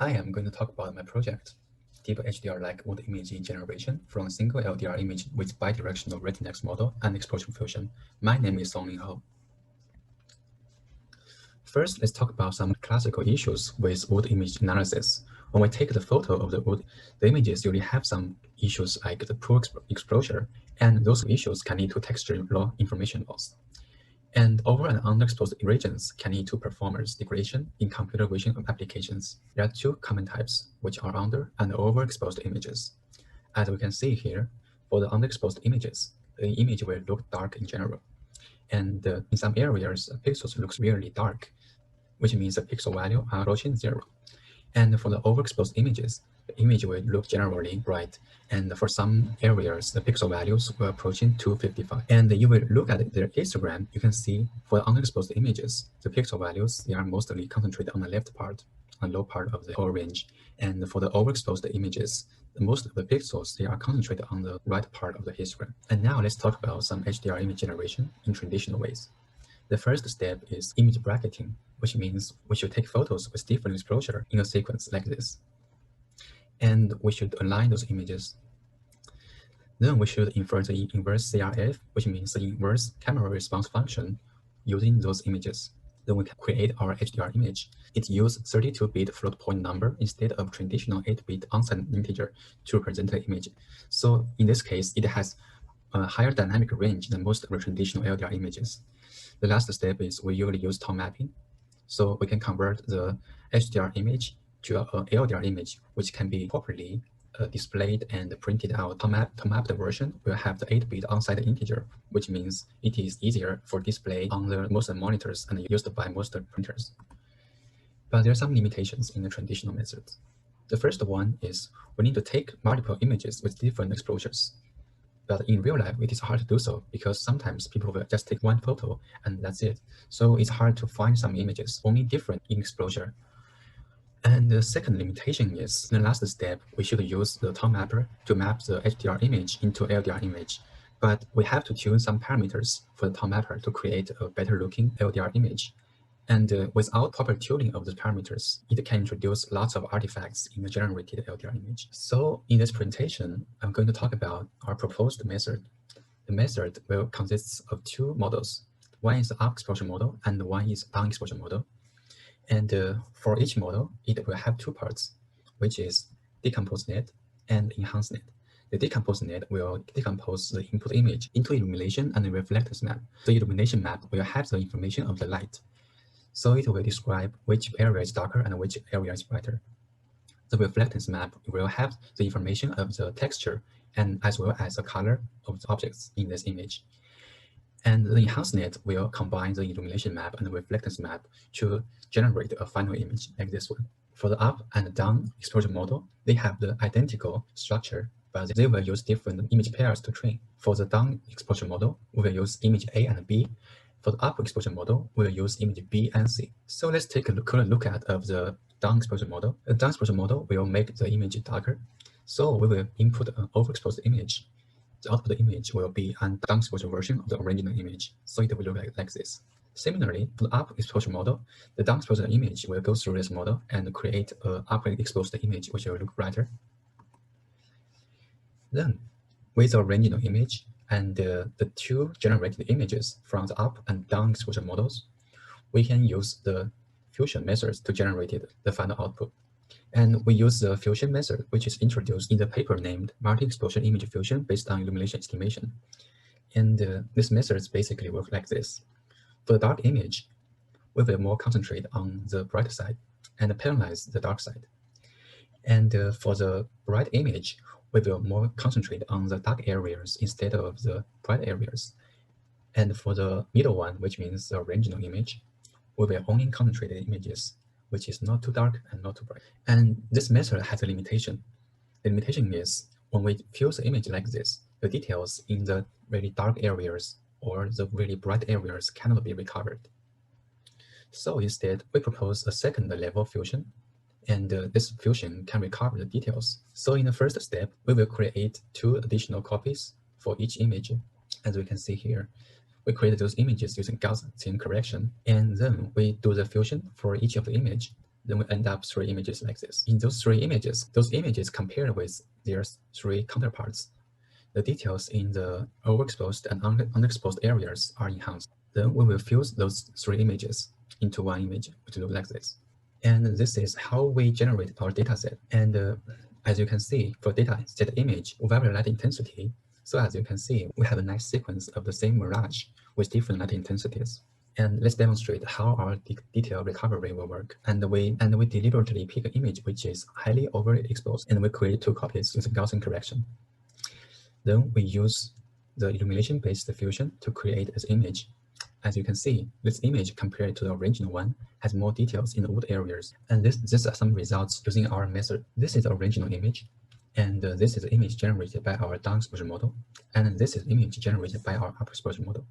Hi, I'm going to talk about my project, Deep HDR-Like Wood Image Generation from a single LDR image with bi-directional Retinex model and exposure fusion. My name is Song Ho. First, let's talk about some classical issues with wood image analysis. When we take the photo of the wood, the images usually have some issues like the poor exposure, and those issues can lead to texture information loss. And over and underexposed regions can lead to performance degradation in computer vision applications. There are two common types, which are under and overexposed images. As we can see here, for the underexposed images, the image will look dark in general. And in some areas, the pixels looks really dark, which means the pixel value are approaching 0. And for the overexposed images, the image will look generally bright, and for some areas, the pixel values will approaching 255. And you will look at their histogram, you can see for the underexposed images, the pixel values, they are mostly concentrated on the left part, on the low part of the whole range. And for the overexposed images, most of the pixels, they are concentrated on the right part of the histogram. And now let's talk about some HDR image generation in traditional ways. The first step is image bracketing, which means we should take photos with different exposure in a sequence like this. And we should align those images. Then we should infer the inverse CRF, which means the inverse camera response function using those images. Then we can create our HDR image. It uses 32-bit float point number instead of traditional 8-bit unsigned integer to represent the image. So in this case, it has a higher dynamic range than most of the traditional LDR images. The last step is we usually use tone mapping. So we can convert the HDR image to an LDR image, which can be properly displayed and printed out. Tone mapped version will have the 8-bit unsigned integer, which means it is easier for display on the most monitors and used by most printers. But there are some limitations in the traditional methods. The first one is we need to take multiple images with different exposures. But in real life, it is hard to do so because sometimes people will just take one photo and that's it. So it's hard to find some images, only different in exposure. And the second limitation is, in the last step, we should use the tone mapper to map the HDR image into LDR image. But we have to tune some parameters for the tone mapper to create a better looking LDR image. And without proper tuning of the parameters, it can introduce lots of artifacts in the generated LDR image. So in this presentation, I'm going to talk about our proposed method. The method will consist of two models. One is the up exposure model and one is down exposure model. And for each model, it will have two parts, which is decompose net and enhance net. The decompose net will decompose the input image into illumination and reflectance map. The illumination map will have the information of the light. So it will describe which area is darker and which area is brighter. The reflectance map will have the information of the texture and as well as the color of the objects in this image. And the enhanced net will combine the illumination map and the reflectance map to generate a final image like this one. For the up and down exposure model, they have the identical structure, but they will use different image pairs to train. For the down exposure model, we will use image A and B. For the up exposure model, we'll use image B and C. So let's take a current look at of the down exposure model. The down exposure model will make the image darker. So we will input an overexposed image. The output image will be a down exposure version of the original image. So it will look like this. Similarly, for the up exposure model, the down exposure image will go through this model and create an up exposed image which will look brighter. Then, with the original image, and the two generated images from the up and down exposure models, we can use the fusion methods to generate the final output. And we use the fusion method, which is introduced in the paper named Multi-Exposure Image Fusion based on illumination estimation. And this method basically works like this. For the dark image, we will more concentrate on the bright side and penalize the dark side. And for the bright image, we will more concentrate on the dark areas instead of the bright areas. And for the middle one, which means the original image, we will only concentrate the images, which is not too dark and not too bright. And this method has a limitation. The limitation is when we fuse the image like this, the details in the really dark areas or the really bright areas cannot be recovered. So instead, we propose a second level fusion. And this fusion can recover the details. So in the first step, we will create two additional copies for each image. As we can see here, we create those images using Gaussian correction, and then we do the fusion for each of the image. then we end up 3 images like this. In those 3 images, those images compared with their 3 counterparts, the details in the overexposed and underexposed areas are enhanced. Then we will fuse those 3 images into one image, which looks like this. And this is how we generate our dataset. And as you can see, for dataset image, very light intensity. So as you can see, we have a nice sequence of the same mirage with different light intensities. And let's demonstrate how our detail recovery will work. And we deliberately pick an image which is highly overexposed, and we create 2 copies using Gaussian correction. Then we use the illumination-based fusion to create this image. As you can see, this image compared to the original one has more details in the wood areas. And these are some results using our method. This is the original image, and this is the image generated by our down exposure model, and this is the image generated by our up exposure model.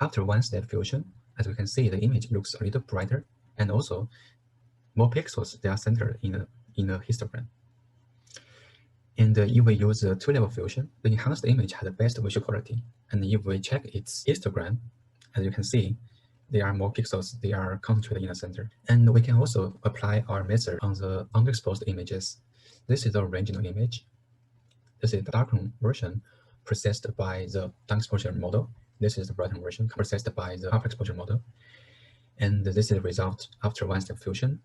After one-step fusion, as we can see, the image looks a little brighter, and also more pixels they are centered in the histogram. And if we use the 2-level fusion, the enhanced image has the best visual quality. And if we check its histogram, as you can see, there are more pixels, they are concentrated in the center. And we can also apply our method on the underexposed images. This is the original image. This is the darkened version processed by the down exposure model. This is the brightened version processed by the up exposure model. And this is the result after one-step fusion.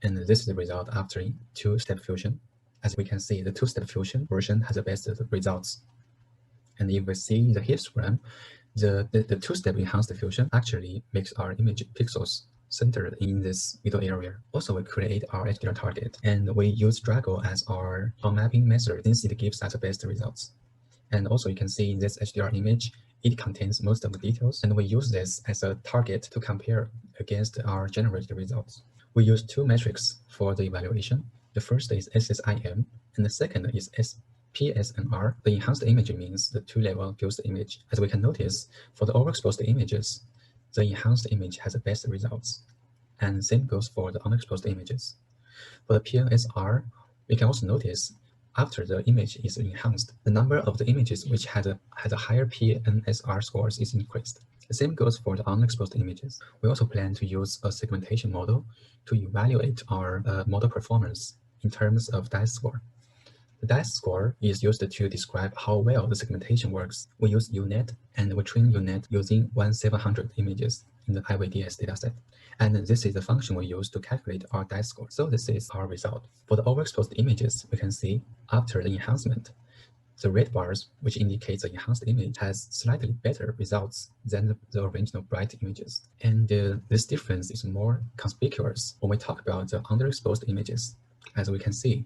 And this is the result after 2-step fusion. As we can see, the 2-step fusion version has the best results. And if we see the histogram, the 2-step enhanced fusion actually makes our image pixels centered in this middle area. Also, we create our HDR target, and we use Drago as our mapping method since it gives us the best results. And also, you can see in this HDR image, it contains most of the details, and we use this as a target to compare against our generated results. We use 2 metrics for the evaluation. The first is SSIM, and the second is PSNR. The enhanced image means the 2-level fused image. As we can notice, for the overexposed images, the enhanced image has the best results. And same goes for the underexposed images. For the PNSR, we can also notice after the image is enhanced, the number of the images which has a higher PNSR scores is increased. The same goes for the unexposed images. We also plan to use a segmentation model to evaluate our model performance in terms of DICE score. The DICE score is used to describe how well the segmentation works. We use UNet, and we train UNet using 1,700 images in the IVDS dataset. And this is the function we use to calculate our DICE score. So this is our result. For the overexposed images, we can see after the enhancement, the red bars, which indicates the enhanced image, has slightly better results than the original bright images. And this difference is more conspicuous when we talk about the underexposed images. As we can see,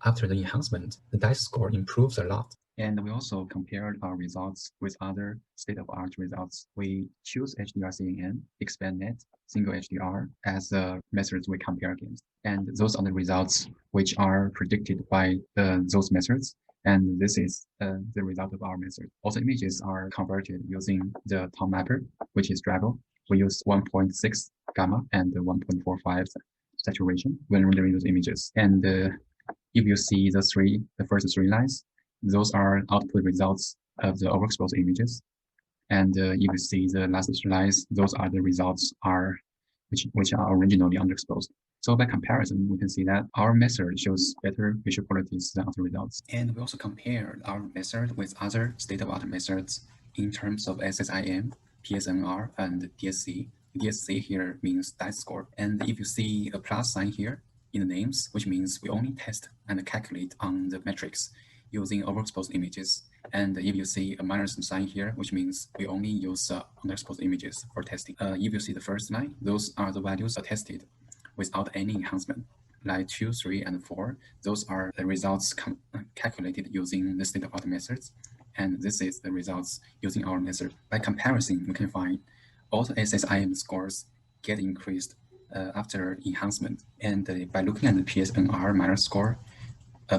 after the enhancement, the DICE score improves a lot. And we also compared our results with other state-of-art results. We choose HDR-CNN, ExpandNet, single HDR as the methods we compare against. And those are the results which are predicted by those methods. And this is the result of our method. Also, images are converted using the tone mapper, which is Drago. We use 1.6 gamma and 1.45 saturation when rendering those images. And if you see the first 3 lines, those are output results of the overexposed images. And if you see the last 3 lines, those are the results which are originally underexposed. So by comparison, we can see that our method shows better visual qualities than other results. And we also compared our method with other state-of-art methods in terms of SSIM, PSNR, and DSC. DSC here means DICE score. And if you see a plus sign here in the names, which means we only test and calculate on the metrics using overexposed images. And if you see a minus sign here, which means we only use underexposed images for testing. If you see the first line, those are the values tested without any enhancement. Like 2, 3, and 4, those are the results calculated using the state-of-art methods. And this is the results using our method. By comparison, we can find all the SSIM scores get increased after enhancement. And by looking at the PSNR minor score,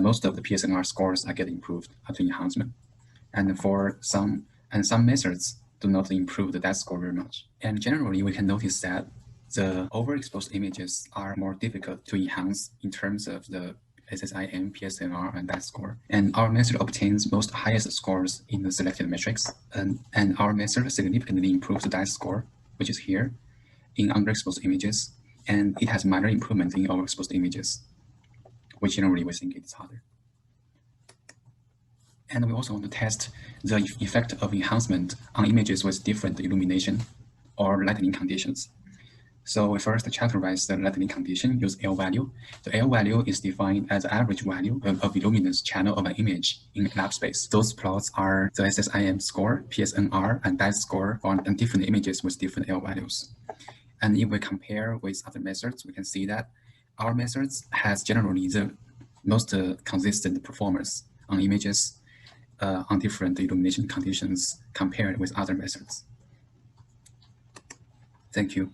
most of the PSNR scores are getting improved after enhancement. And for some methods do not improve the DICE score very much. And generally, we can notice that the overexposed images are more difficult to enhance in terms of the SSIM, PSNR, and DICE score. And our method obtains most highest scores in the selected metrics. And our method significantly improves the DICE score, which is here, in underexposed images. and it has minor improvement in overexposed images, which generally we think it's harder. And we also want to test the effect of enhancement on images with different illumination or lightning conditions. So we first characterize the lightning condition, use L value. The L value is defined as the average value of luminance channel of an image in lab space. Those plots are the SSIM score, PSNR, and DICE score on different images with different L values. And if we compare with other methods, we can see that our methods has generally the most consistent performance on images on different illumination conditions compared with other methods. Thank you.